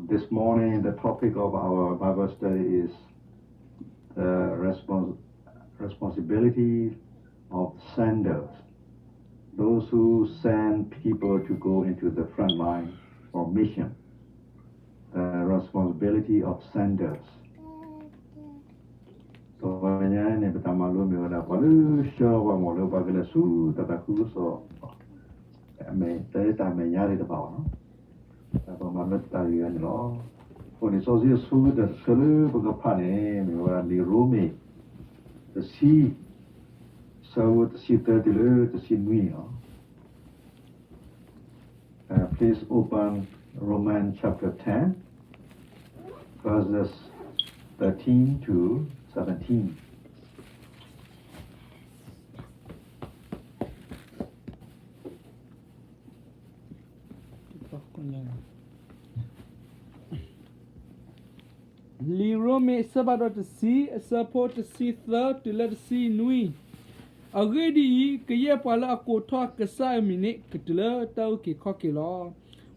This morning, the topic of our Bible study is the responsibility of senders, those who send people to go into the front line for mission. The responsibility of senders. So, ini pertama lu mula baru show wa mula bagel su tataku so me tadi me nyari de bawah. Apa mana tadi kan lo. Oni so sih su de selu bagapane mula di Rome. The sea so the sea tadi le the sea nui. Please open Romans chapter 10, verses 13 to 17. Lirome sabato to see support to see third to let see nui. Agedi kaya pala ako talk kasa minute ketela tau ke kokilo.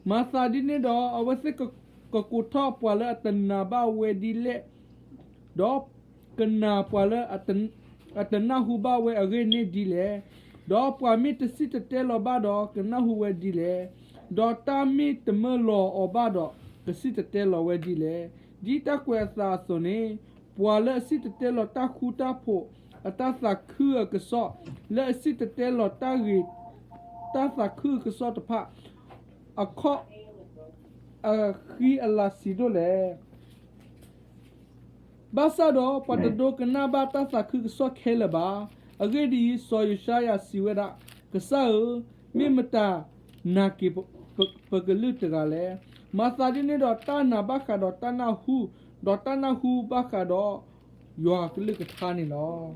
Masa dine do awase ko kota pala atanaba wedile do kena pala atana huba we agene dile do pamit sit telo bado kena huwe dile do tamit melo obado ke sit telo we dile dita kwesa sone pala sit telo takuta po atasa khua ke so le sit telo tagi tasa khua ke so tapa akho khi ala sido le basado patado kena bata sa khu so khele ba agedi so yashaya siweda kasau mimata na ki pagalu tagale masadine do tana baka do tana hu baka do yo akli ka thani lo.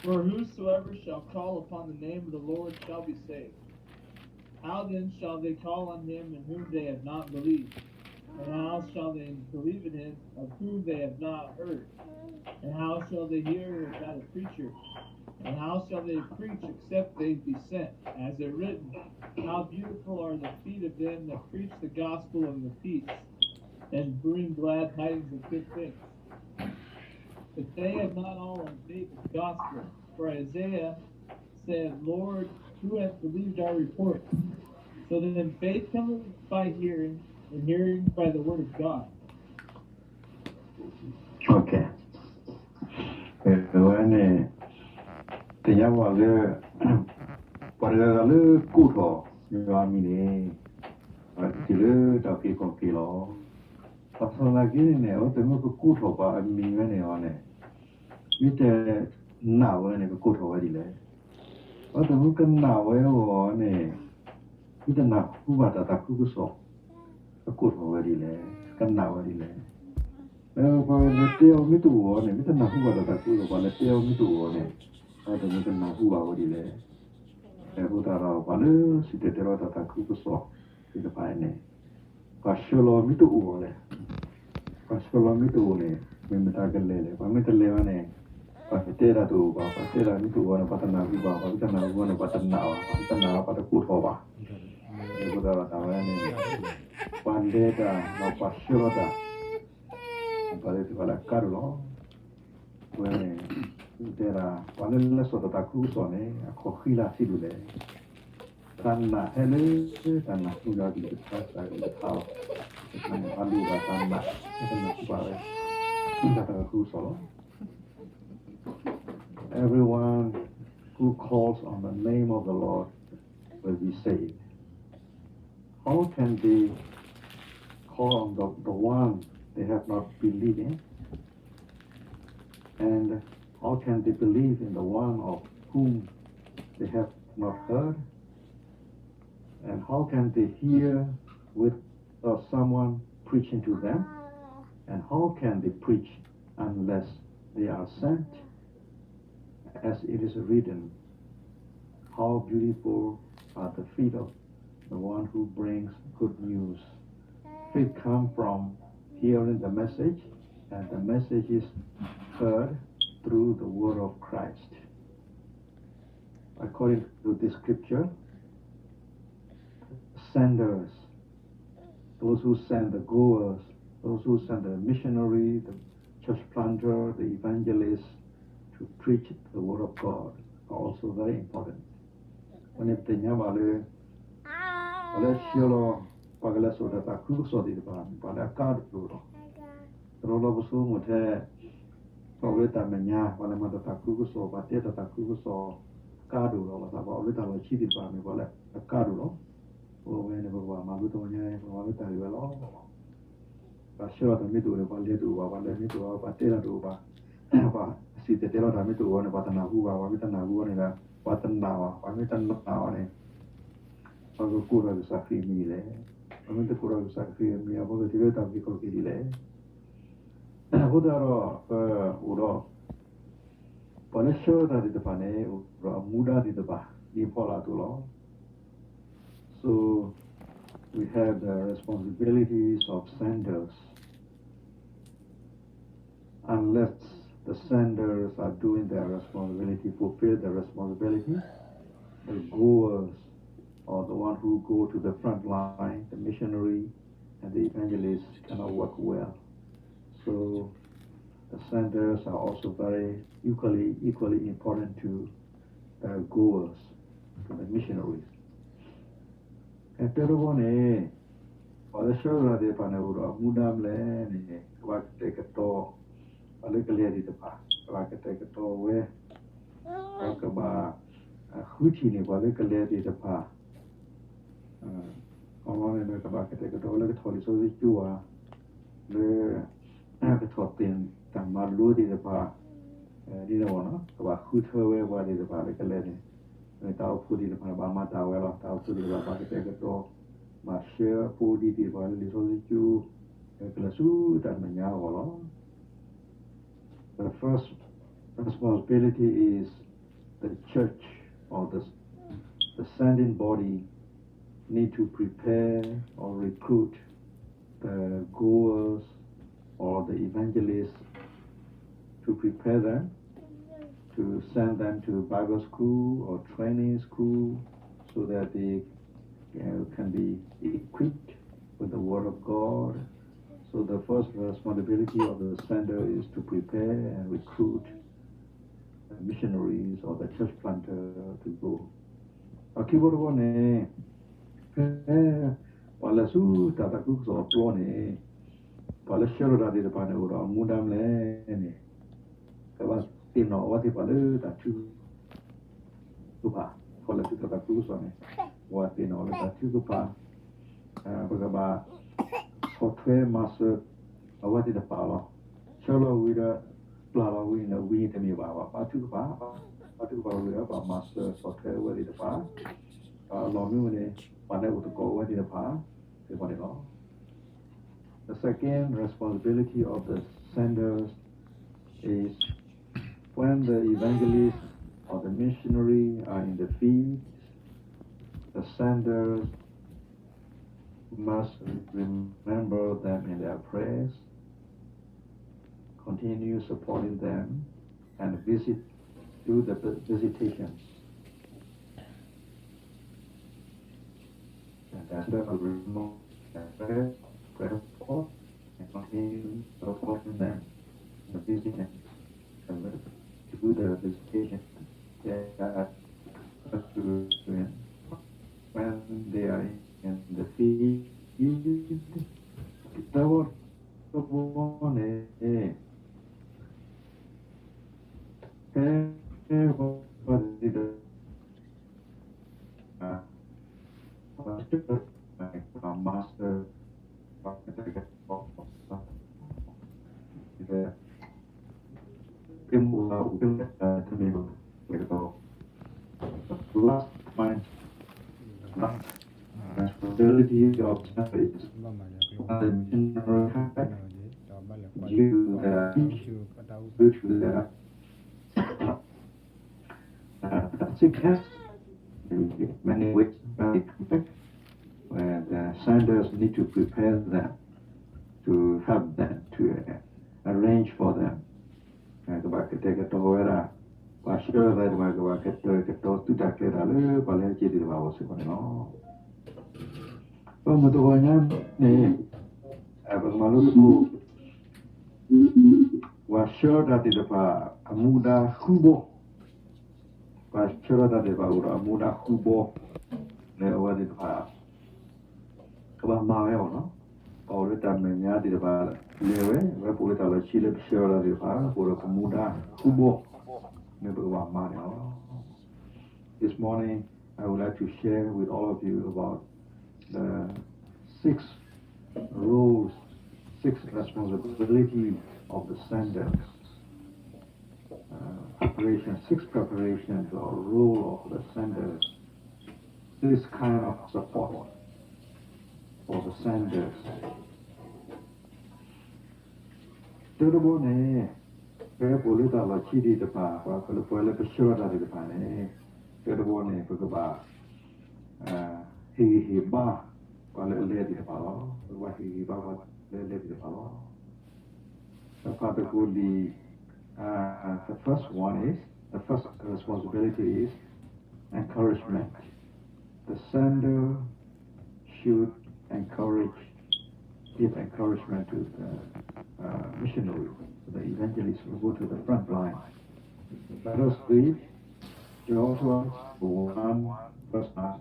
For whosoever shall call upon the name of the Lord shall be saved. How then shall they call on him in whom they have not believed? And how shall they believe in him of whom they have not heard? And how shall they hear without a preacher? And how shall they preach except they be sent? As it written, how beautiful are the feet of them that preach the gospel of the peace, and bring glad tidings of good things. But they have not all obeyed the gospel. For Isaiah said, Lord, who hath believed our report? So then faith cometh by hearing, and hearing by the word of God. Okay. When the young was there, but a little good, you are meaning, but the little people kilo. But so like in there, the milk good over and me when on it. With the now when it good over the lay. But the milk now on it. With the now who was at a cook so. A good over the lay, can now the lay. Well, the tail me to warn it, with the now who was at a cook over the tail me to warn it. I don't even know who over the lay. I put our value, sit at the rot at a cook so. With the pine. Pasolo me to warn it. Pasolo me to warn it. When the target lay, permit the levane. Patera to Patera to one of Patana, Patana, one of Patana, Patana, Patakuova. Pandeta, no Pashota, Paletala Carlo, when there are one less of the Tacusone, a Cohila Sidule, Tanna Hele, Tanna Suga, the trust in the house, and Aluga Tanna, and Tatacuso. Everyone who calls on the name of the Lord will be saved. How can they call on the one they have not believed in? And how can they believe in the one of whom they have not heard? And how can they hear with someone preaching to them? And how can they preach unless they are sent? As it is written, how beautiful are the feet of the one who brings good news. Faith comes from hearing the message, and the message is heard through the word of Christ. According to this scripture, senders, those who send the goers, those who send the missionary, the church planter, the evangelist to preach the word of God are also very important. When it is Wala shilo pagala soda ta ku so di ba wala ka do ro lo so mo the ko le ta menya wala ma ta ku so ba te ta ku so ka do lo ba ba le ta lo chi di ba me wala ka do lo o me ne ba ma lu to nya ba le ta yo lo ba shilo ta mi do le ba le do ba le mi do ba te la do ba ba si te lo ta mi do ne ba ta na hu ba mi ta na hu ne la ba ta na ba mi ta na ne Pago cura di sacri mille, veramente cura di sacri mille, a volte ti vedo anche con chi di lei. Vodaro, uro, panesho da di depane, uro muda di depa, di pola tulo. So we have the responsibilities of senders. Unless the senders are doing their responsibility, fulfill their responsibility, the goers or the one who go to the front line, the missionary and the evangelist cannot work well. So the senders are also very equally important to the goers, to the missionaries. And third one, for the show de panura, mudam le, what take a tour, a little lady the pa, like take a tour where, like about a hoochie, a little lady the pa. Ông nói các bạn cái đó là cái thổi số di chùa le cái thổi tiền tầm mà lúa đi được pa đi đâu nó các bạn khu thơ về qua đi được pa cái này người ta phụ đi được pa ba mà tao về là tao phụ đi được pa cái đó mà share phụ đi được pa đi số di chùa cái là số tầm mà nhau đó. The first responsibility is the church or the sending body need to prepare or recruit the goers or the evangelists to prepare them, to send them to Bible school or training school so that they can be equipped with the Word of God. So the first responsibility of the sender is to prepare and recruit the missionaries or the church planter to go. Wala su tata ku so plo ne wala shero da de pa ne ro mudam le ne ka ba tin no wa ti pa le ta chu tu pa wala su tata ku so ne wa tin no le ta chu tu pa ba ba software master wa ti da pa lo shelo wi da pla lo wi no wi te mi ba ba chu pa tu pa wi da pa master software wa ti da pa lo mi ne the second responsibility of the senders is when the evangelist or the missionary are in the field, the senders must remember them in their prayers, continue supporting them, and do the visitations. And that's the remove pray for and continue supporting them in the visiting and do the visitation that when they are in the field. That was the one master last point responsibility of service due to the success in many ways very complex, where the senders need to prepare them, to help them, to arrange for them. Các bạn take it over. Was sure that my go get to that later, but I did it was going on. Oh, Mutuanya, I was Maluku was sure that it was Amuda Hubo. Was sure that it was Amuda Hubo. There was it was Mao, no? All the time, I did about Lewe, where put a chile sure that it was for a Amuda Hubo. Never one money. This morning, I would like to share with all of you about the 6 rules, 6 responsibilities of the sender. Preparation, 6 preparations or rule of the sender. This kind of support for the senders. Terrible, ne? Very polluted la chidi the pa, but the polar sure that the pane. Terrible, ne? Pugaba. He ba. Well, lady the palo. What he ba, what lady the palo. The part of the first one is, the first responsibility is encouragement. The sender should give encouragement to the missionary, the evangelists who go to the front line. Let us read Joshua 1 verse 9.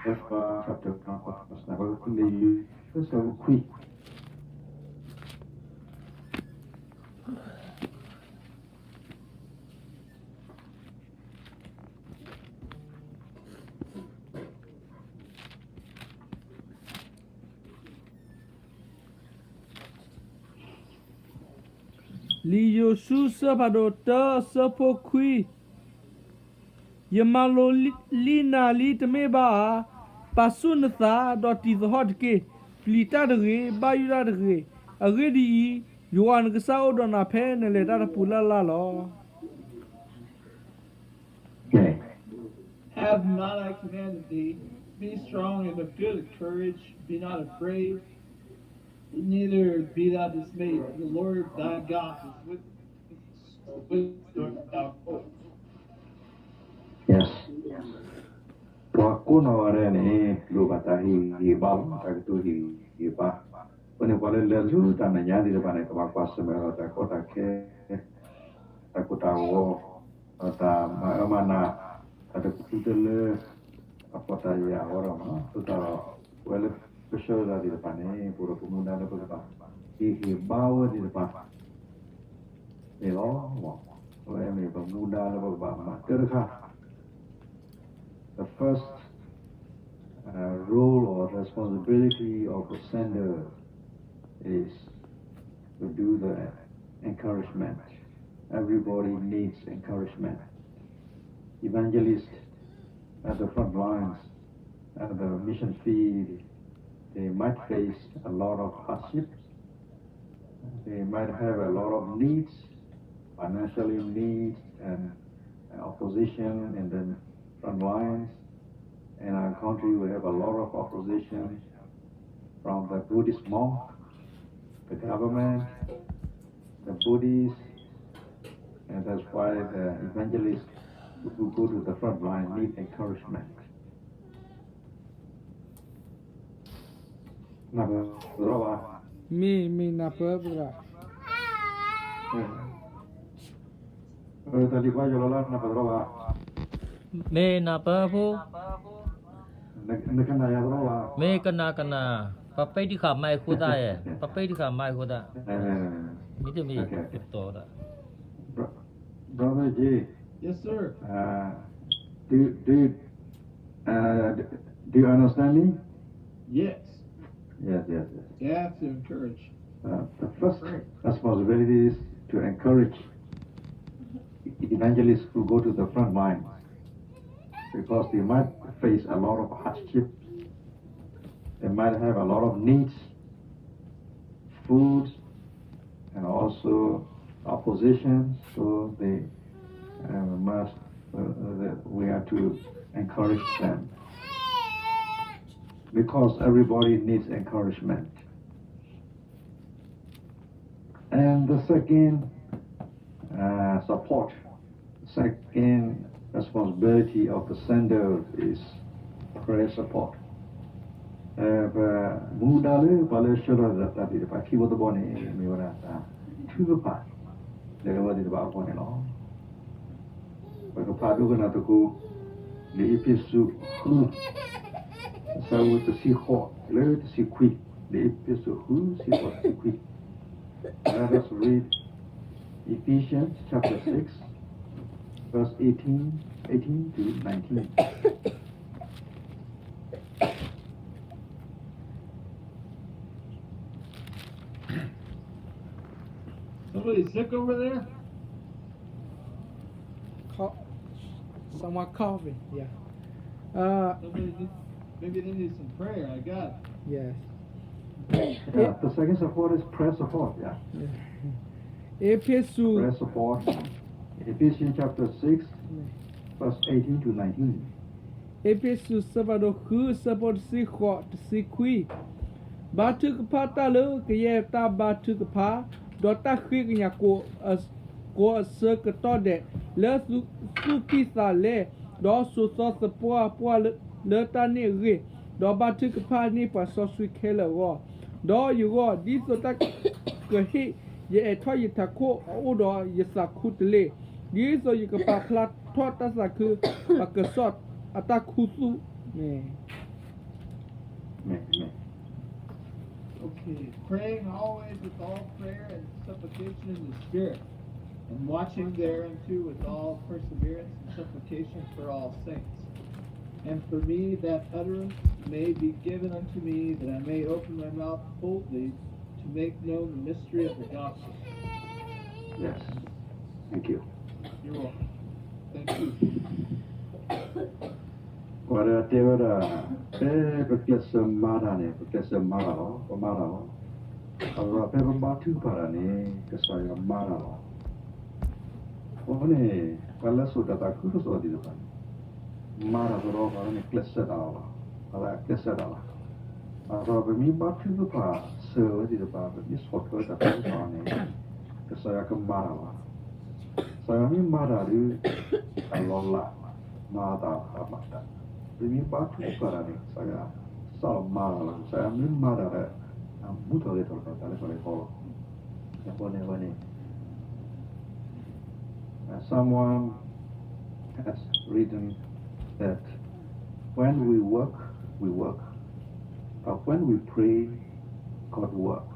Joshua chapter 1 verse 9. We'll quickly, let's go quick. Li Yosu Sabadota Sapokui Yamalo Lina Litmeba Pasunatha Doti the Hotke Plita de Re Bayura de Re Already Yuan Gasao on a pen and let out Pula Lalo. Okay. Have not I commanded thee? Be strong and of good courage, be not afraid, neither be thou dismayed. The Lord thy God is with thou. Yes. Wakuno arene lubatahi hibam taktu hiba. When wale lezu tananya di depan itu makwas semero takota ke takutawo ta mana ada kutule apa tanya orang tu tahu wale besar di depan ini pura pemuda ada berapa hibau di depan elo wale pemuda ada berapa terkah. The first role or responsibility of a sender is to do the encouragement. Everybody needs encouragement. Evangelists at the front lines, at the mission field, they might face a lot of hardships. They might have a lot of needs, financially needs and opposition in the front lines. In our country, we have a lot of opposition from the Buddhist monk, the government, the Buddhists, and that's why the evangelists who go to the front line need encouragement. Me Napabra. Tadi Pak Jololan Napabra. Me napa po? Nekan ayat rola. Me kena papai di kamai kuda ya. Papai di kamai kuda. Itu mi betul dah. Brother G. Yes, sir. Do you understand me? Yes. Yes. You have to encourage. The first responsibility is to encourage evangelists who go to the front line, because they might face a lot of hardships. They might have a lot of needs, food, and also opposition. So they we have to encourage them, because everybody needs encouragement. And the second support. Second responsibility of the sender is prayer support. Mudale, Balashura, that is, if he was the one in Mura, to the part. There was about one and all. But the part of another go, the episode, so with the sea hot, let the sea quick, the episode who see what sea quick. Let us read Ephesians chapter 6, verse 18 to 19. Somebody sick over there? Someone coughing, yeah. Maybe they need some prayer. I got it. Yes. Yeah, the second support is prayer support, yeah. Prayer support. Ephesians chapter 6, verse 18 to 19. Episode sabado khu support si khot si kui. Batuk patalo ke ta batuk pa dota khik nya ko se ke to de le su ki sa le do su so se po le ta ni ri do batuk pa ni pa so su ke le wo do yu go di so ta ke hi ye tho yi ta ko o do ye sa khu le di so yu ke pa plat tho ta sa khu pa ke sot ata khu su ne. Okay, praying always with all prayer and supplication in the Spirit, and watching thereunto with all perseverance and supplication for all saints. And for me that utterance may be given unto me, that I may open my mouth boldly to make known the mystery of the gospel. Yes. Thank you. You're welcome. Thank you. Ora te ora because marane because marao marao ora pe batu parane kesaya marao one kala sota ta ku so di kan mara ro parane klesa dawa ala klesa dawa ora pe mi batu pa so di pa ni soto ta parane kesaya ke marao saya mi mara ri alola mata amata ini batu parane saya salah marah saya min marah mudah itu kalau kalau yang boleh someone has written that when we work but when we pray God work.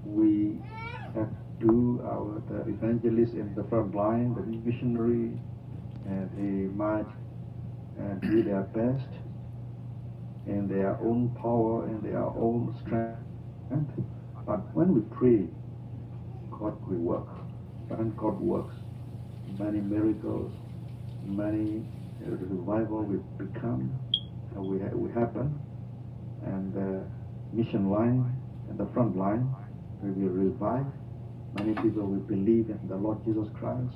We have to do the evangelists in the front line, the missionary, and they might do their best in their own power, in their own strength. But when we pray, God will work. When God works, many miracles, many revival will become, will happen, and the mission line and the front line will be revived. Many people will believe in the Lord Jesus Christ.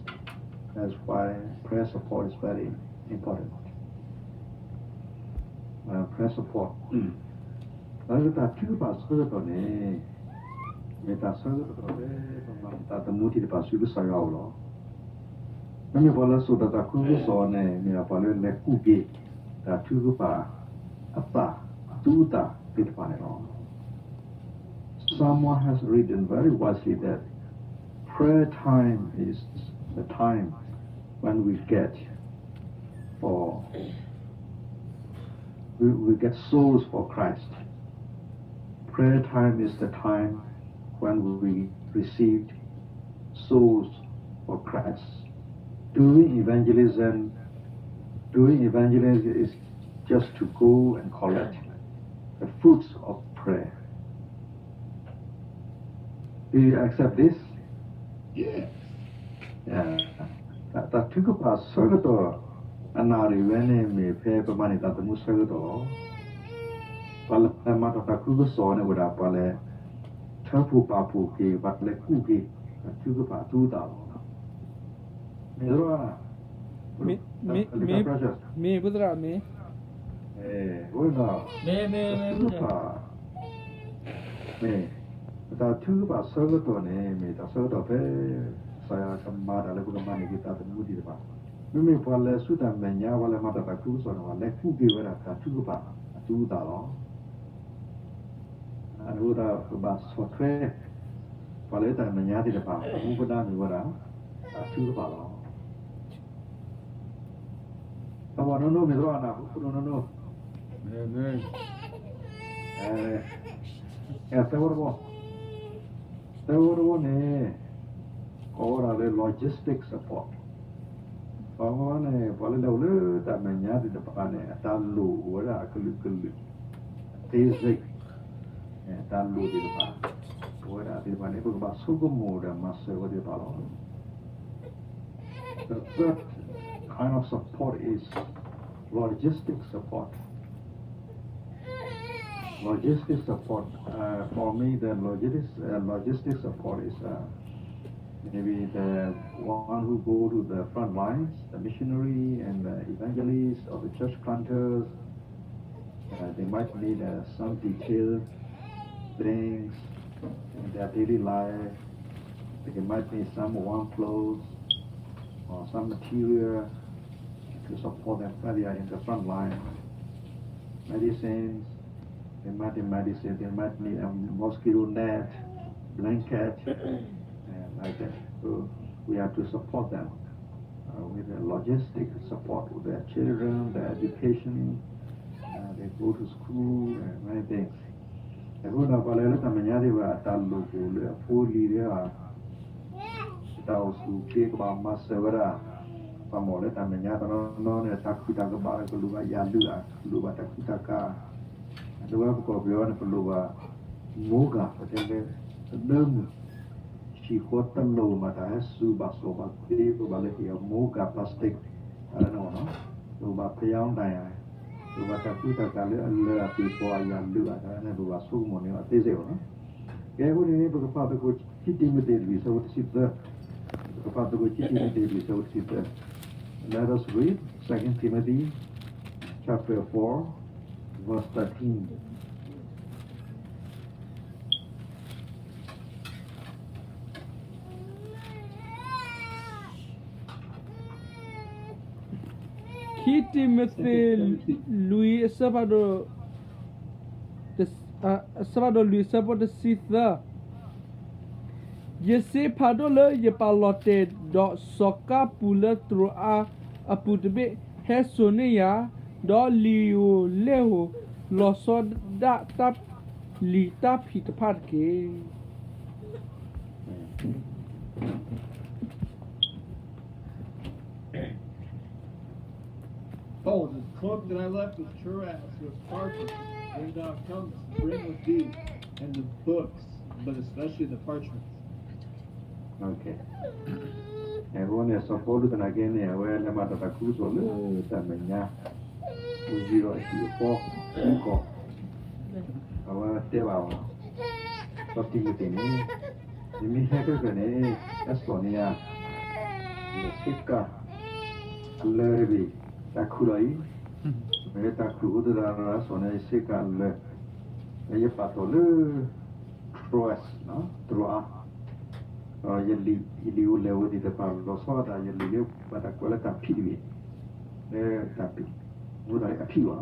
That's why prayer support is very important. Prayer support. Lalu tadi pasal itu ni, pasal itu tak temu di pasal itu saya Allah. Kami boleh sudah tak kubu soalnya, ni apa le kubi, tak cukup apa, tu tak di depan orang. Someone has written very wisely that prayer time is the time when we get souls for Christ. Prayer time is the time when we received souls for Christ. Doing evangelism is just to go and collect the fruits of prayer. Do you accept this? Yeah. Yeah. That took up a circuit and now when me paper money that the muscle Pala mata takugo sone wada pale tapu papu ke but le kuki takugo pa tu da. Me budra me. Wala. Me. Me. ta tu ba so to ne me ta so to pe sa ya ka ma da le ku ma ne ki ta mu di ba mi pa le su ta me nya ba le ma ta ku so no le ku ge wa ta tu ba tu da lo anu da ba so tre pa le ta me nya di ba mu ba da mi wa da tu ba lo ta wa no me ro ana ku no Seguro ne ora le logistic support. Pamane pale le ta menya di depan ta lu ora kelu basic ta lu di depan ora di depan itu ba sugumu da maso di depan. The third kind of support is logistic support. Logistic support, for me, the logistic support is maybe the one who go to the front lines, the missionary and the evangelists or the church planters. They might need some detailed things in their daily life. They might need some warm clothes or some material to support them when they are in the front line. Medicines. They might need medicine, they might need a mosquito net, blanket, and like that. So we have to support them with the logistic support with their children, their education. They go to school and many things. Who know what I mean? They were a fully there. Those who take about Masavara. Pamole Tamanya, no, Takuta Baraka Luba Yadua, Luba Takutaka. The web of Leon Luba Moga, the she got the low Mata Subasoba, Balaki of Moga plastic, I don't know, Luba Payan Dia, Luba Takuta Kala, people I am Lua, and Luba Sumoni, a Tizeo. Gave what enable the father could intimidate, so to sit there. The father could intimidate, so to sit there. Let us read 2 Timothy chapter 4. Verse 13. Timothy Louis Sabado Louis Sabado Sitha Yese Padole Yepalote dot Soka Pula through Aputbe Hesonia do liu leho lo so da tap li tap hit parke Oh, the cloak that I left with Troas was parchment. When thou comest, bring with thee, and the books, but especially the parchments. Okay. Everyone is supported and again, where the matter of Cruz or Tamanya. Ujiro for Uko. Our Teva. Something within it. The Mihaka, Estonia, the Sika, Lerby, Takulai, Metakuda, Sona Sika, Le Patole, Troas, no? Troa. Yelly, you level the Parlosoda, Yelly, but I call it a pity. There, happy. Would I appear?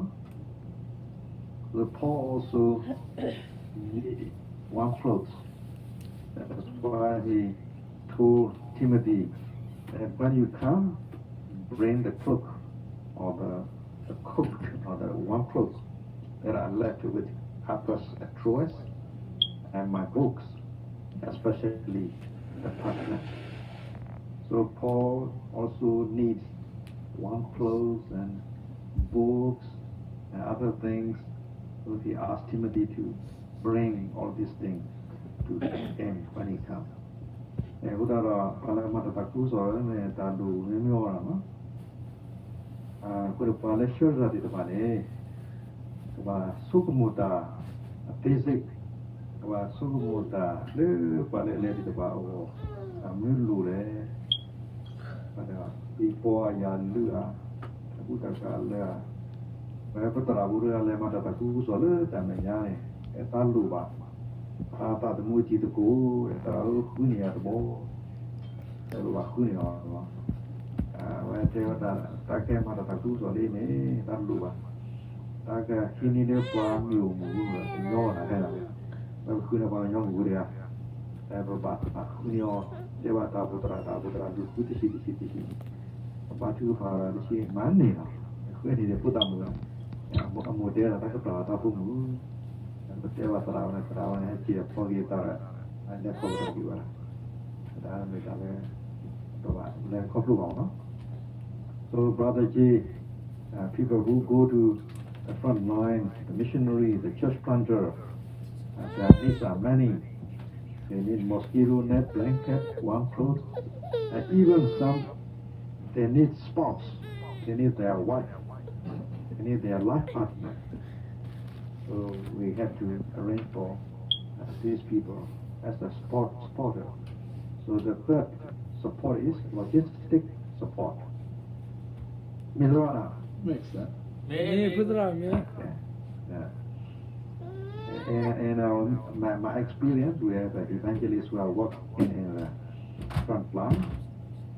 The Paul also needed one cloth. That's why he told Timothy that when you come, bring the cloak or the coat or the one cloth that I left with Harper's at Troas and my books, especially the parchment. So Paul also needs one clothes and books and other things. So he asked Timothy to bring all these things to him when he comes. Udara Palamata Takuso and Tandu Nimiorama. Could a palatial that it Pane Sukumuta, a basic Sukumuta, the Palette about Mulule, before Yalua, Utaka. Putara Lemata Takuso, Tamayane, Etaluba, ta the muji to go ta khuni ya bo ta wa khuni ya wa wa te ta ke ma ta ku so le ne ta lu ba ta ka hini de kwa mi u mu no na ha la ba ku na ba nyo mu ya ta ba khuni ya te wa ta putra du ku ti si ba tu fa ra si man ne na ku ni de puta mu ya mo de ta ka ta pu mu te wa tra na chi po gi ta ra ne ko ta gi wa da me ta le to ba le ko plu ba no so brother G people who go to the front line the missionary the church planter their needs are many they need mosquito net blanket warm clothes and even some they need spouse they need their wife they need their life partner. So we have to arrange for these people as a supporter. So the third support is logistic support. Mizrana. Makes sense. နေပဒရာမြေ And my experience, we have an evangelist who are working in the front line,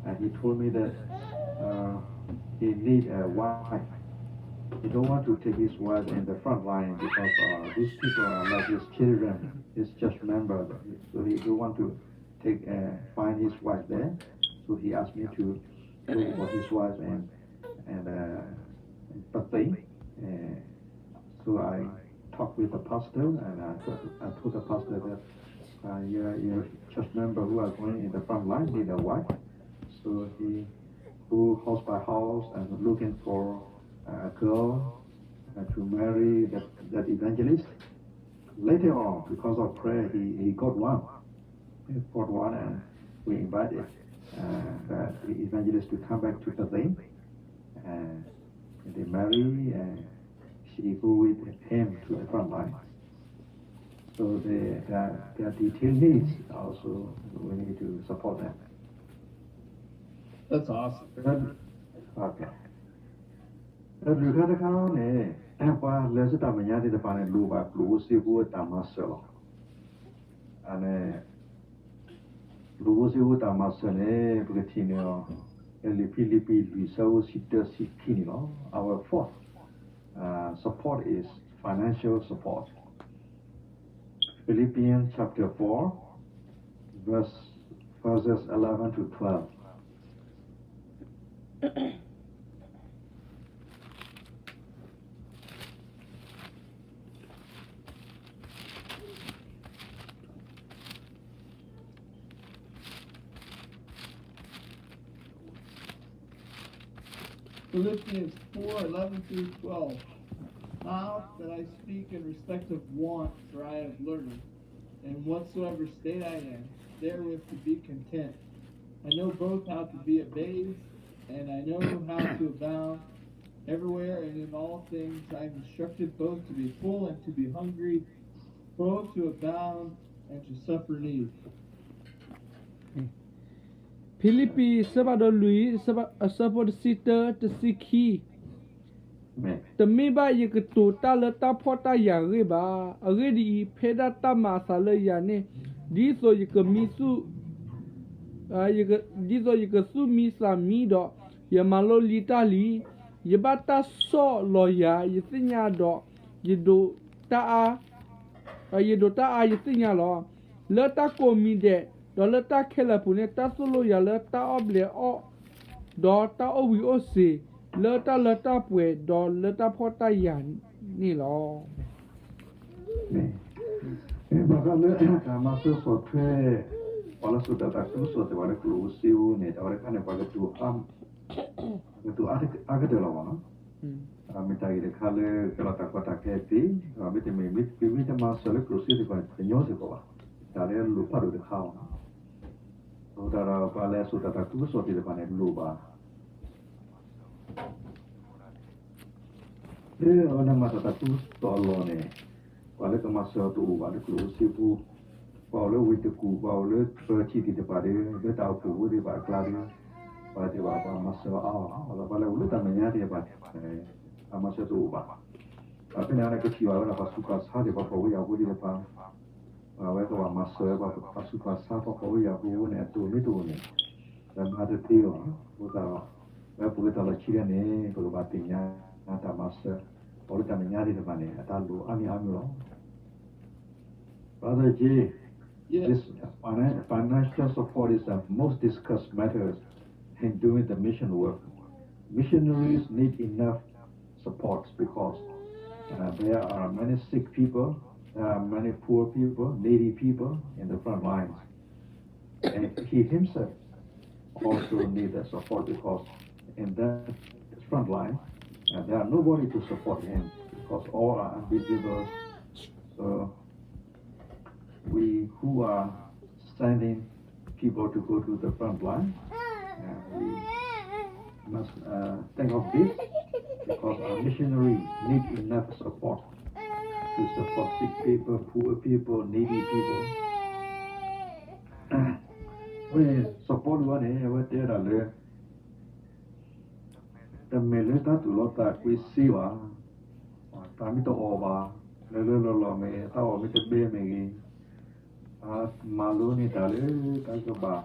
and he told me that he need a wife. He don't want to take his wife in the front line because these people are like his children, his church member. So he want to find his wife there. So he asked me to pray for his wife and Patay. So I talked with the pastor and I told the pastor that your church member who are going in the front line need a wife. So he go house by house and looking for a girl to marry that evangelist. Later on, because of prayer, he got one. He got one, and we invited that evangelist to come back to the thing. And they marry, and she go with him to the front line. So their detailed needs also we need to support them. That's awesome. Okay. လူခါတခါနဲ့အပွားလက်စတာမညာတဲ့တပါနဲ့လူပါလူစီဘူးတာမဆောအနေလူစီဘူးတာမဆောနဲ့ပကတိနေရောလေဖိလိပိလူဆောစီတစီခိနေရော our fourth support is financial support. Philippians chapter 4 verses 11 to 12. Philippians 4:11 through 12. Now that I speak in respect of want, for I have learned, in whatsoever state I am, therewith to be content. I know both how to be abased, and I know how to abound. Everywhere and in all things I am instructed both to be full and to be hungry, both to abound and to suffer need. ဖိလိပ္ပိစဘာဒလူီစဘာအစပေါ်စီတာတစီခီတမေဘယကတူတာလတာဖောတာယာရေဘာအဂေဒီဖေဒတာမာဆာလယာနေဒီဆိုယကမီစုယကဒီဆိုယကစုမီဆာမီတော့ယမလိုလီတာလီယဘတာဆောလောယာယစညာတော့ယဒိုတာယဒိုတာယစညာလောလတာကိုမီတဲ့ဒေါ်လာတာခဲလာပူနေတာဆိုလိုရလာတာအဘလေအောဒေါ်တာအဝီအိုစီလတာပွဲဒေါ်လတာဖောတာယန်နီလော ဘာကလဲမဆူဆိုထွဲဘာလို့ဆိုတာတာဆူဆိုတဲ့ဘာလဲကလူစီဦးနေတာဘာကနေဘာလဲတူတူအားကတဲ့လောနော်မိတာကြီးခါလေကလာတာကတာကဲတီမိတမေမိတမဆလကလူစီတဲ့ဘာညောစီကောဒါလည်းလူပါလို့ခါအောင်ဟိုဒါဘာလဲဆိုတာတာသူဆိုတဲ့ဘာနဲ့လူပါအနမတာတူတော်လောနေဘာလဲကမဆောတူဘာလဲကလူစီဘူးဘာလဲဝိတကူဘာလဲပချီတီတဲ့ပါလေတောက်ဘူးဒီပါကလာရီဘာဒီဘာမဆောဘာလဲဝိတမညာတဲ့ပါအမဆောတူပါအပင်နာကချီဝါလာပါစုကစားတဲ့ဘာပေါ်ဝေးဝေးတဲ့ပါ ไว้ก็ว่ามาเสิร์ฟว่าปัสสุภาษาพอเขาอยากรู้เนี่ยตัวไม่ตัวเนี่ยแต่มาจะตีหรอพูดต่อแล้วพูดต่อละชีเเนี่ยพูดว่าติญาแต่มาเสิร์ฟพอรู้จักเนี่ยที่ทำเนี่ยแต่รู้อามีหรอ Brother G, Yes. this financial support is the most discussed matters in doing the mission work. Missionaries need enough support because there are many sick people, there are many poor people, needy people in the front lines. And he himself also needs that support because in that front line, there are nobody to support him because all are unbelievers. So we who are sending people to go to the front line, we must think of this because our missionary need enough support to support sick people, poor people, needy people. We support one what there are there. The melita to lot that we see wa, tamito over, lolo me, tao me te be me. Malu ni tale ta ko ba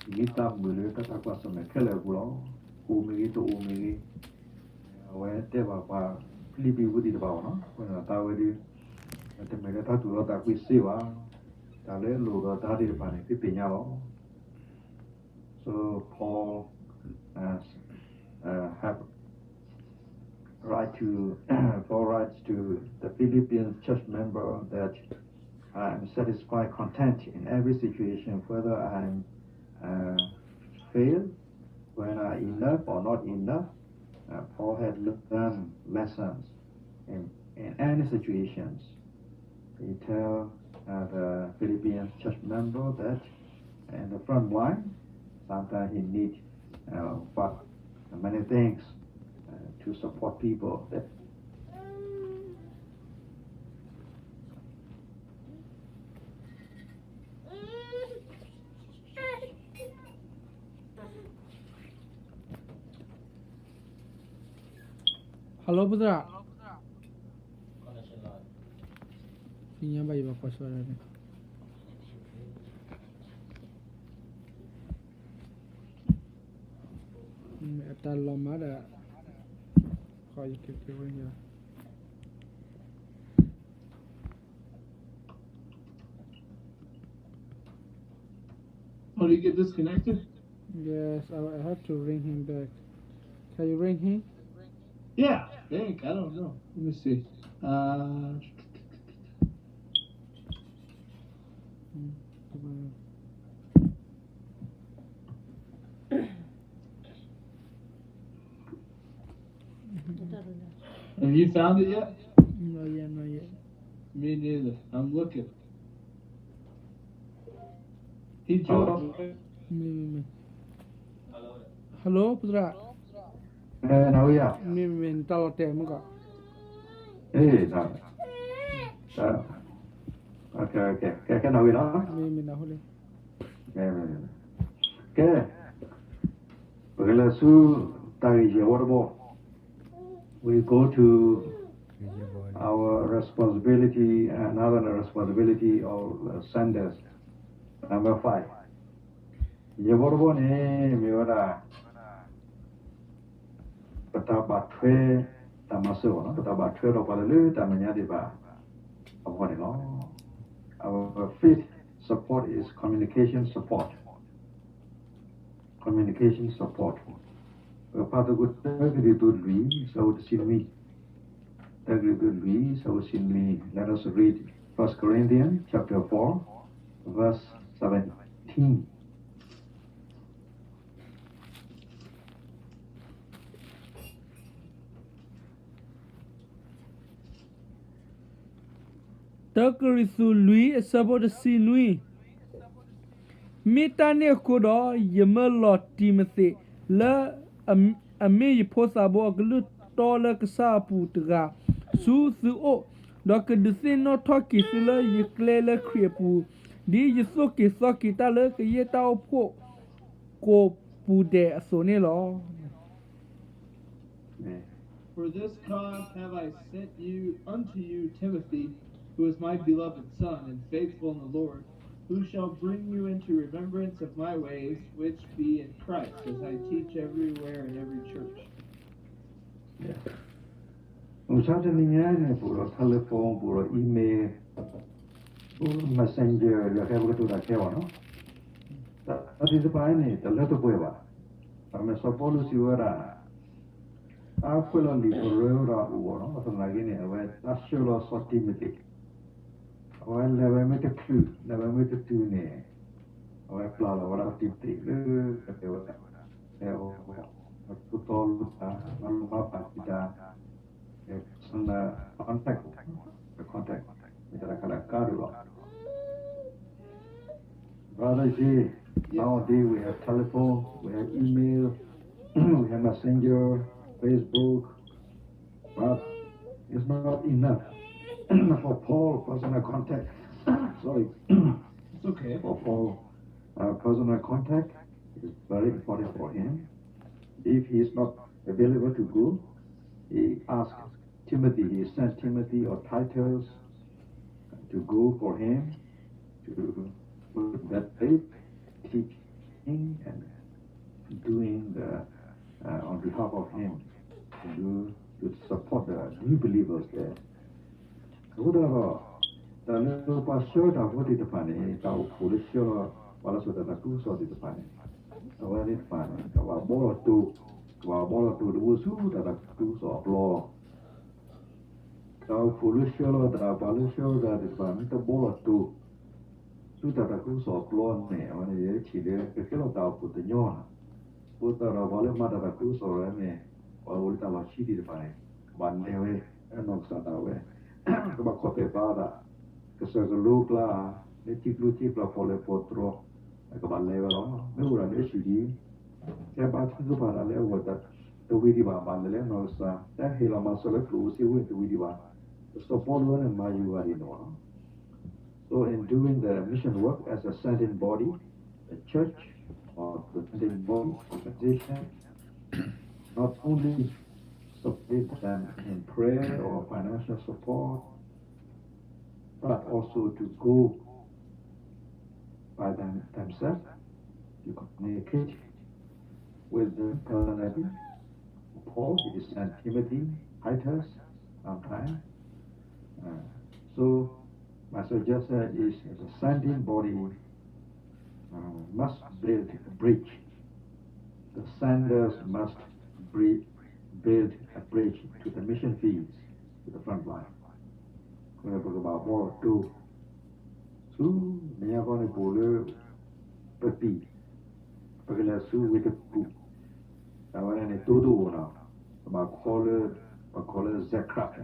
gita mulu ta kwa so me kele bulo u me to u me we te ba ba flipi budi ba no ko na ta we di te me ta tu lo ta kwi si ba ta le lo do ta di ba ni pi nya lo so Paul have Paul writes to the Philippian church member that I am satisfied, content in every situation, whether I am failed, when I am enough or not enough. Paul had learned lessons in any situations. He tells the Philippian church member that in the front line, sometimes he needs many things to support people. Hello, Budra. connection loss Sinya bayi bapa suara ni. Eta lama dah. Kau ikut kau ni. Oh, did you get disconnected? Yes, I have to ring him back. Can you ring him? Yeah. Dang, I don't know. Let me see. Have you found it yet? No, not yet. Me neither. I'm looking. He joined. Me. Hello, Budra. Now yeah. Me tahu teh muka. No. Okay. Cái nào đó. Me nak boleh. Okay. Bởi là su tại giờ we go to our responsibility, another responsibility of senders. Number 5. Giờ ne mi wala pataba thwe tamaso no pataba thwe ro pala le tamanya di ba awone no. Our fifth support is communication support. Communication support. Pada good tagri tu lui sau sin mi. Tagri tu lui sau sin mi. Let us read 1 Corinthians chapter 4 verse 17. Takrisu lui sabot si nui. Mitane kodo yemelot Timothy la ame posabo glu tola ksapu tga su o dok de no toki sila yeklela krepu di yesoki soki tala ke yetao po ko pude asone lo. For this cause have I sent you unto you Timothy, who is my beloved Son, and faithful in the Lord, who shall bring you into remembrance of my ways, which be in Christ, as I teach everywhere in every church. Usataningane puro telephone, puro email, puro messenger, ya kaya begitu dah kaya no. Tadi tu pakai ni, terlalu tu boleh. Kami sepuluh siapa apa lah ni perlu uang, atau lagi ni awak nasional certificate, awak level macam tu ni, awak pelan awak certificate le, kata awak, aku tahu malu apa kita, sana contact, kita kalau kadu lah. Brother J, nowadays we have telephone, we have email, we have messenger, Facebook, but it's not enough for Paul personal contact. Sorry. It's okay. For Paul, personal contact is very important for him. If he is not available to go, he asked Timothy, he sent Timothy or Titus to go for him to put that faith, teaching and doing the on behalf of him to support the new believers there. Whatever the little pastor that what did the funny, the foolish wala so that two so did the funny. When it funny, the ball to the wusu that two so law. The foolish the balish that is funny, the ball to that two so law me when you chile, the fellow put the yon. Put the Ravale Mother Cruz or me, or Ultama Chidi by one day, and not Sadawe. About Cote Bada, the Circle Lukla, the Tipla for the Potro, like about level, no, and SUD. About Zupara level that the Widiba Bandelenos, that Hila Masala Cruz, he went to Widiba. The support one and my you are in one. So, in doing the mission work as a sending body, the church, or the sending body organization, not only support them in prayer or financial support, but also to go by themselves to communicate with the personality. Paul, he sent Timothy, Titus, sometime. So, my suggestion is the sending body must build a bridge. The senders must build a bridge to the mission fields, to the front line. We have about more to never bolu peti. Pagala su with a poop. Now when I do now about color Zekrat.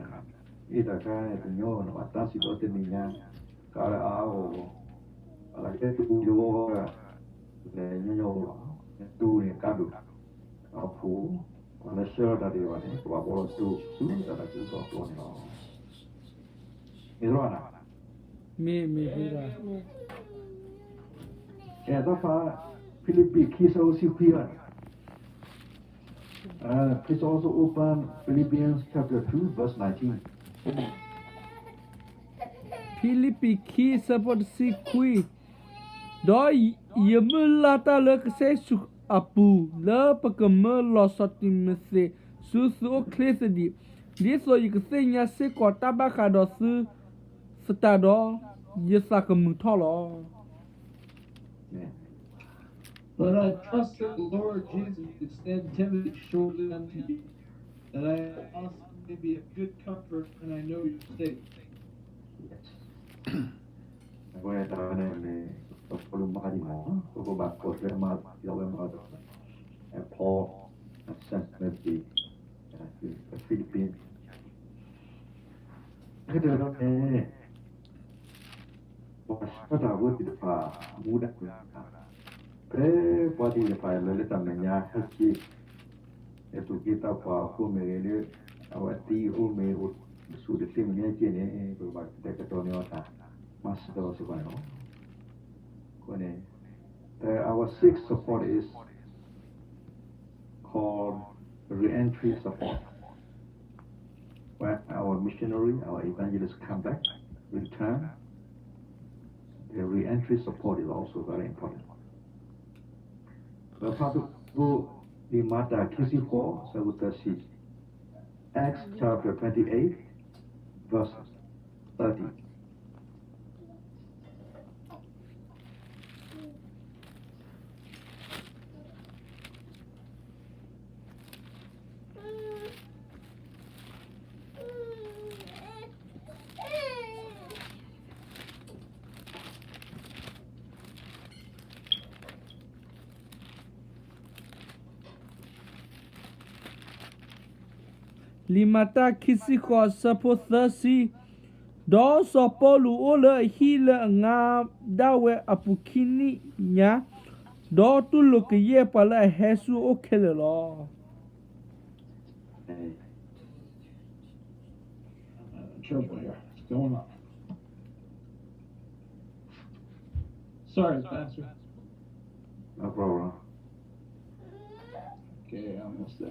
Either kind of known what that's it or the Mina, Kara, like that, you over the doing a cadu. A fool, on a shirt that you want to about two suits that I just saw going on. Mirana. Me, Yeah, that's why Philippi kiss also here. Please also open Philippians chapter 2, verse 19. Philippi ki support si kui. Do yemulata le kse su apu le pakame lo sotimese su o klesedi. Liso yikse nya se kota baka do su stado yesakamutolo. But I trust that the Lord Jesus extend Timothy shortly unto you, that I also may be of good comfort, and I know your state. Yes. Where the name of Marimo, who back was their mother, and Paul and sent Timothy the Philippines. I don't know. What I would be the far, Muda. What is the fire? Let them know. If we get up who may our tea, who may suit the same engine, but take a Tonyota, Master Savano. Our sixth support is called re-entry support. When our missionary, our evangelists come back return. The re-entry support is also very important. The Patu Limata Kisi4, Savutasi, Acts chapter 28, verse 30. Limata Kisiko Sapothasi Do Sopolu Ola Hila Nga Dawe Apukini Nya Do to look a year pala Hesu Okelelo. Trouble here. What's going on? Sorry, Pastor. No problem. Okay, almost there.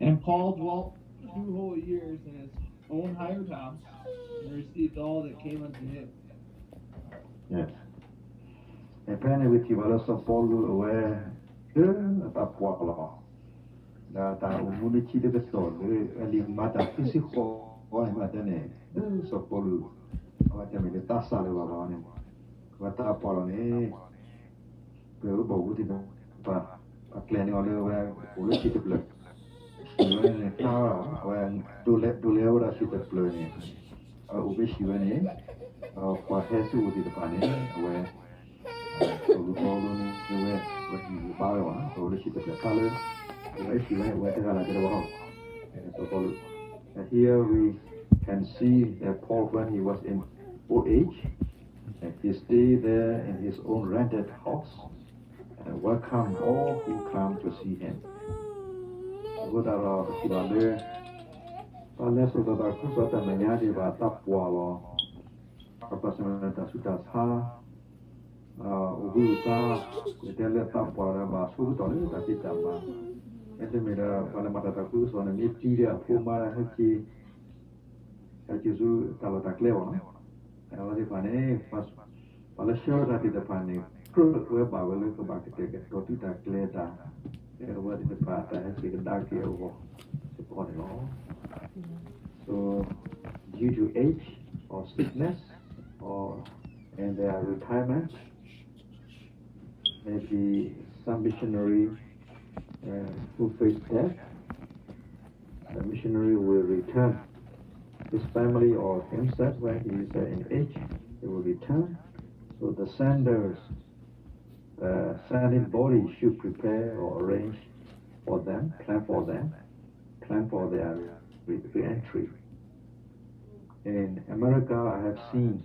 And Paul dwelt 2 whole years in his own hired house and received all that came unto him. Yes. And planning with you, but also follow away. About what law? That I will need to the store. And matter physical or matter. So follow. What I mean, the Tassa on him. What up on it? Go about it. But planning on the way, will see the blood. When do lever she the plane, wish you any, what has to do the funny, where you call them the way when you buy one, so she the color, where she went, where the color get along. So here we can see that Paul, when he was in old age, and he stayed there in his own rented house, and welcome all who come to see him. What are the unless the Kusata Mayadi Tapwalo, a person that Sudas Ha, Uguta, the Tele Tapwara, Sudon, that is Dama, and the Mira Palamatakus on a Nitia, Puma, Haki, Hakizu, Talatacleo, and what if an A was sure that is the panic. Web I will look back to take it, Totita Cleta. What is the part I have taken dark here over support and all. So, due to age or sickness or and their retirement, maybe some missionary who face death, the missionary will return. His family or himself, when he is in age, he will return. So the senders. Sending body should prepare or arrange for them, plan for their re-entry. In America, I have seen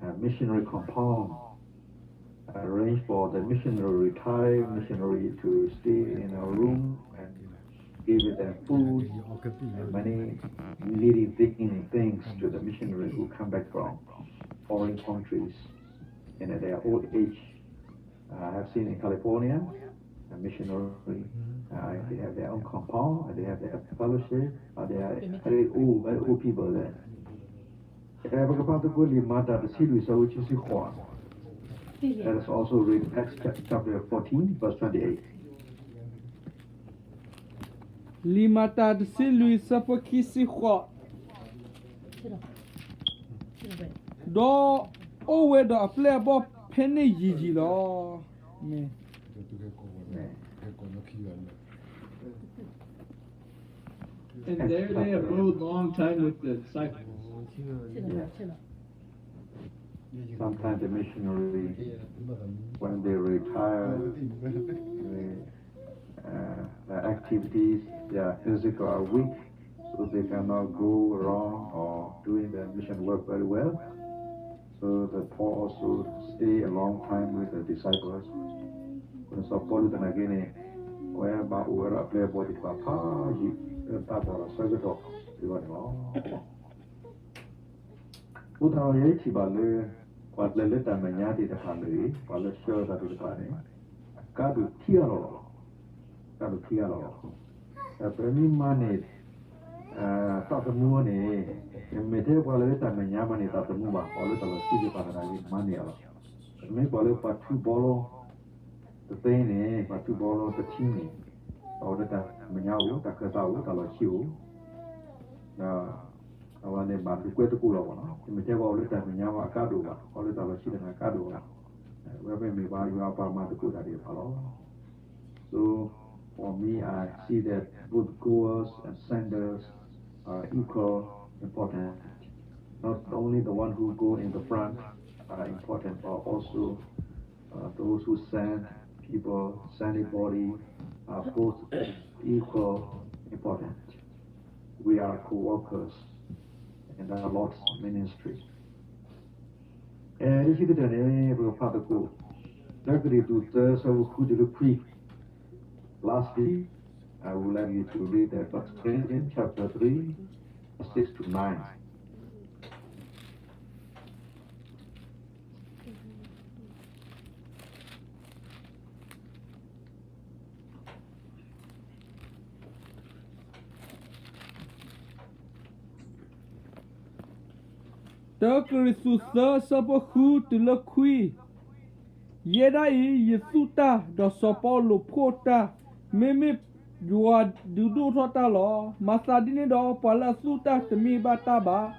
a missionary compound arranged for the missionary retired missionary to stay in a room and give them food and many living things to the missionary who come back from foreign countries and at their old age. I have seen in California, a missionary, they have their own compound, they have their fellowship, they are very old people there. That is also read in Acts chapter 14, verse 28. Limata de Silui Sapokisi Hot. Do always a player ball. Penny Gigi law. And there they abode long time with the disciples. Sometimes the missionary, when they retire, their activities, their physical are weak, so they cannot go around or doing their mission work very well. So the Paul also stay a long time with the disciples. When so Paul then again, where about where a player body papa, you tap or a circuit of you know. Put our yeti balu, what the letter manyati the family, while the show that is funny. Kadu Tiaro. The Premier money ta ta mu ne me te kwa le ta me nya ma ne ta ta mu ba kwa le ta lo si ji pa ta ni ma ne ala me kwa le pa tu bolo te te ne pa tu bolo te chi ne o le ta me nya u ta ka ta u ta lo chi u na awa ne ba tu kwe tu ku lo no me te kwa le ta me nya wa ka do ba kwa le ta lo chi na ka do ba we me ba yu pa ma tu ku ta di pa lo so for me I see that both goers and senders are equal important. Not only the one who go in the front are important, but also those who send people, send a body, are both equal important. We are co-workers in the Lord's ministry. And if you could enable Father Go, directly to the so who did the lastly, I would like you to read that 1 Corinthians chapter 3, 6 to 9. Tớ Christus sơ bó khu từ lơ khuy. Yê đá ý Yesu ta đỏ sọ bó lô phô ta. Mê mê dùa đu đu thọ ta lọ. Mà xa đi nê đỏ bó la su ta thà mi ba ta ba.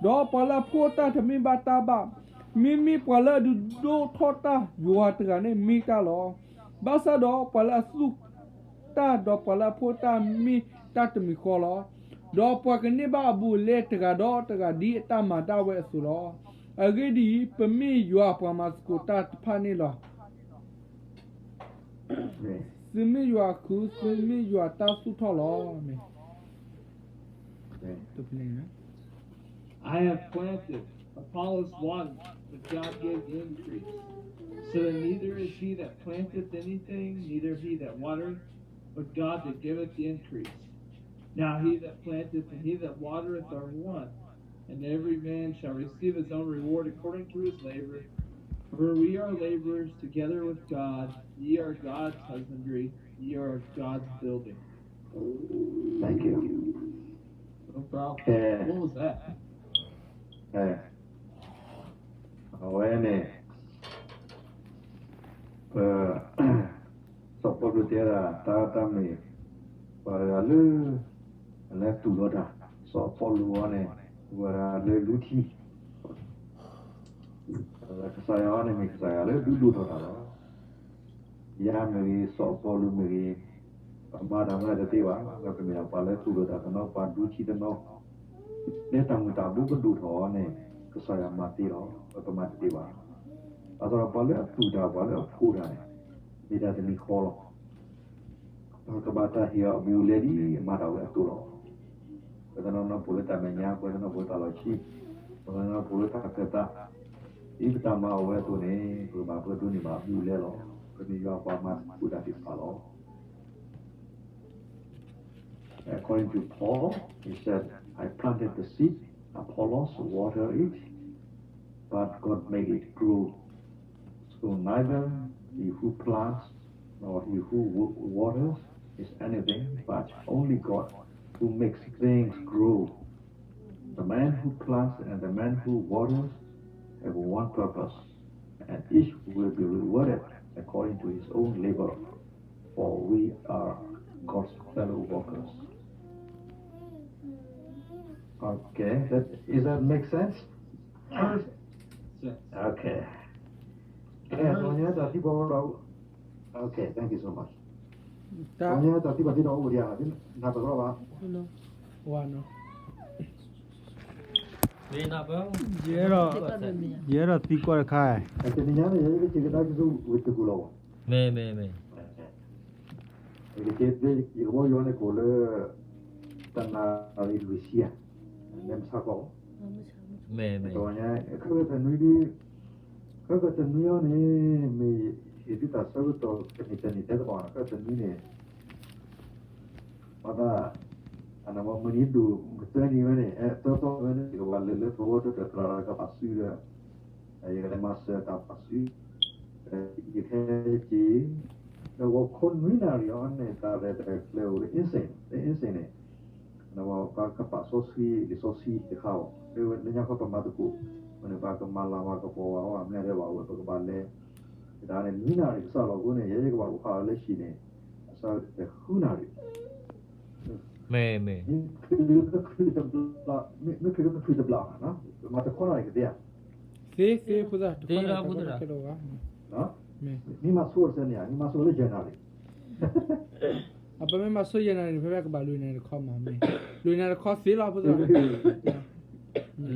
Đỏ bó la phô ta thà mi ba ta ba. Mê mê bó la đu đu thọ ta dùa tà gà nê mi ta lọ. Bá xa đỏ bó la su ta đỏ bó la phô ta mi ta thà mi khó lọ. Đó qua cái này ba bu lệ tega đó tega đi ta mà ta về số đó, ở cái đi phần mi dọa qua mà cô ta phá này lo, sự mi dọa cứ sự mi dọa ta số thọ lo này, I have planted, Apollos watered, but God gave the increase. So that neither is he that planteth anything, neither he that watereth, but God that giveth the increase. Now he that planteth and he that watereth are one, and every man shall receive his own reward according to his labor. For we are laborers together with God. Ye are God's husbandry, ye are God's building. Thank you. No problem. Yeah. What was that? Awene. Support with ta me. Paralu. Left to Loda, so follow one where the Luti. Like Sayana makes I do Loda. Ya maybe so follow me. Madam Radativa, like me a pallet to Loda, no Paduchi the no. Let them with a book do her name, Kasaya Matiro, automativa. Other pallet to the pallet of Kudan. It doesn't be hollow. Kabata here, you lady, Madawa to Kada no pulita menya, kada no pulita lochi, kada no pulita kata. If tama awe tu ni, kurba tu ni ba bule lo, kani yo apa mas kuda di palo. According to Paul, he said, I planted the seed, Apollos watered it, but God made it grow. So neither he who plants nor he who waters is anything, but only God who makes things grow. The man who plants and the man who waters have one purpose, and each will be rewarded according to his own labor, for we are God's fellow workers. Okay, does that make sense? Perfect. Okay. Okay, thank you so much. ta, Soalnya tadi pasti tahu dia, nggak tahu apa. no, one. Vì nào bao? Dễ rồi tí qua khai. Artinya ya kita itu with the gulau. Mê. Jadi mau yo ne kole tanah dari Rusia, nem sako. Mê. Soalnya kalau tentunya nih me itu tak sahaja tu kenitani itu orang kalau tentunya pada anak mau menidu betul ni mana tu mana kalau lele tu tu terlalu kapasi dia, ayat masa kapasi, itu kalau kon minari orang ni tak ada terlalu insane. Nawa ka pa sosi di khao. Dewe nya ko pa matuku. Mane ba ka mala wa ka po wa amne re wa wa ka ba le. Da ne ni na ri sa lo ko ne ye ka ba ko kha le shi ne. Sa de khu na ri. မဲမဲ Ni khri da bla me khri da bla na. Ma ta khona ri ke dia. သေဖူတာ သေတာဖူတာ တော့က No? မဲ Ni ma so se ne ni ma so le January. အပမေမဆွေရနေဖက်ဖက်ကဘာလွေနေခေါ်မှာမဲလွေနေခေါ်သေးလားဖူတာ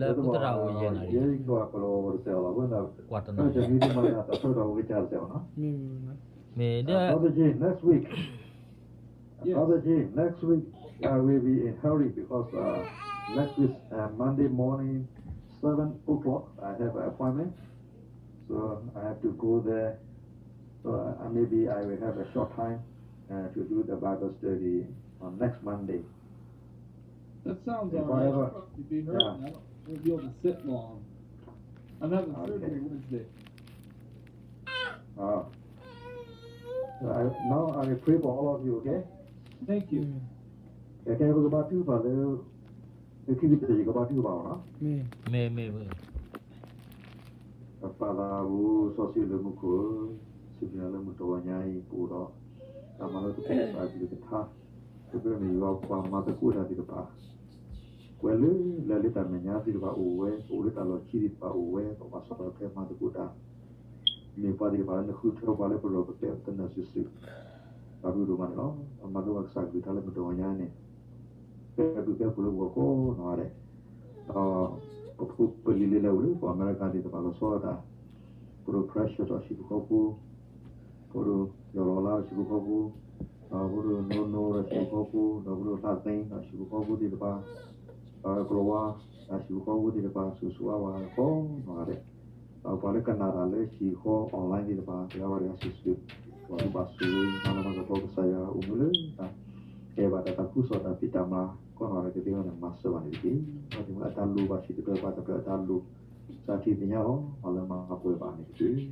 လဲပုတ္တရာကိုရင်းလာတယ် Ye ko ko lo se la buena. ကွာတ No, နာ just need to make that sort of which are there, no? မဲမဲ မဲတဲ့ Father G, next week. Father G, next week I will be in hurry because next week Monday morning 7 o'clock I have an appointment, so I have to go there. So maybe I will have a short time to do the Bible study on next Monday. That sounds If alright. I ever- I'll probably be hurt. yeah. And I won't be able to sit long. I'm having Okay. surgery Wednesday. So now I will pray for all of you, okay? Thank you. Okay, we'll go back to you, Father. You keep it there, you go back to you, Father. မဲ မဲမဲမဲ Father, who saw you the Muku, Sibila Mutoanyai, Puro, Amano to pay by the car, to bring you up from Mother Kuda to the park. Well, Lalita Menyati ba uwe, Ulita Lochidi ba uwe, or Masaka Mother Kuda. Me body by the Kuto Valuable of the Captain as you see. Abu Mano, a mother works like with Alamutoanyani. Every careful work, oh, no, Pupili level for America di Palosoda, Puru Precious or Shikoku, Puru Yorola Shikoku, Puru Nono Shikoku, Puru Latin, Shikoku di Ba, Groa, Shikoku di Ba, Susuawa, Ho, Mare, Palakanara, Shiko, online di Ba, Yavaria Sisu, Basu, Manamaga Saya, Umulu, Eva Tatakuso, Pitama. Orang kita dengan masa mana ini, macam ada lu basi kita pada ada lu sakit ni ya, malam apa bani itu.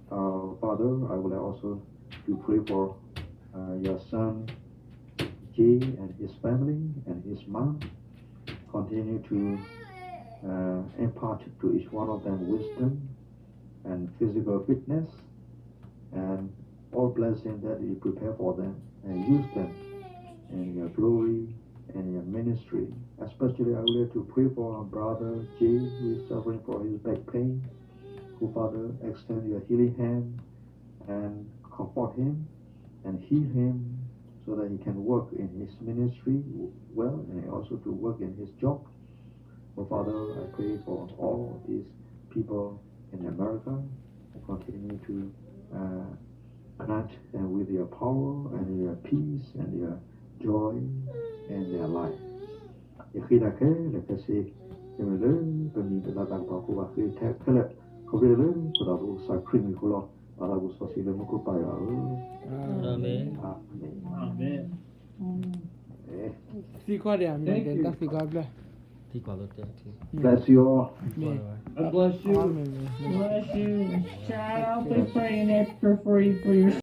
Father, I would like also to pray for your son Jay and his family and his mom. Continue to impart to each one of them wisdom and physical fitness and all blessings that you prepare for them and use them in your glory and your ministry. Especially I would like to pray for our brother Jay who is suffering from his back pain. Who Father extend your healing hand and comfort him and heal him so that he can work in his ministry well and also to work in his job. Oh Father, I pray for all these people in America and continue to grant them with your power and your peace and your joy in their life. Khi đã kể là cái gì thì mình lớn tôi nhìn là đang bảo cô bà khi theo cái lệ không biết lớn của đạo vụ sai khinh của lo và đạo vụ so sánh với một cô bài ở အာမင် Amen. စီခေါ်တယ်အမေတက်စီခေါ်ပြ ဒီကွာလို့တဲ့ဒီ Bless you all. မဲ I bless you. အာမင် Bless you. Child, be praying extra for you for your